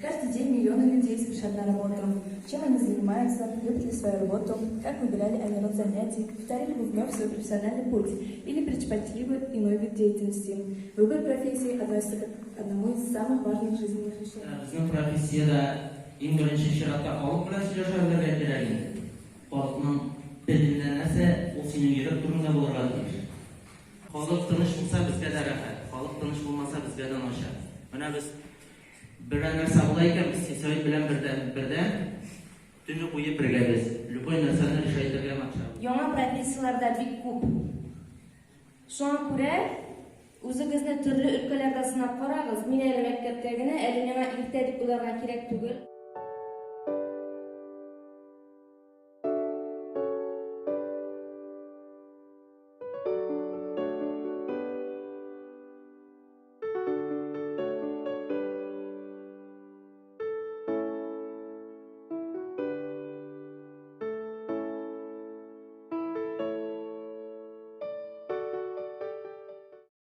Каждый день миллионы людей спешат на работу. Чем они занимаются, любят ли свою работу, как выбирали они род занятий, повторили бы вновь свой профессиональный путь или предпочли бы иной вид деятельности. Выбор профессии относится к одному из самых важных жизненных решений. Bizning professiyada eng birinchi shiratda xalq bilan сөйләшергә кирәк. Халыкның телендә нәрсә, ул синең йөрәк турында булырга тиеш. Халык тыныч булса безгә дә рәхәт, халык тыныч булмаса безгә дә начар. Менә без бер нәрсә була икән, без Сәгыйть белән бердән төнне буе бергәбез. Любой нәрсәне решать итәргә максат. Яңа профессияләрдә бик күп. Шуңа күрә үзегезне төрле өлкәләрдә сынап карагыз. Мин әле мәктәптә генә, әле миңа иртә дип уйларга кирәк түгел.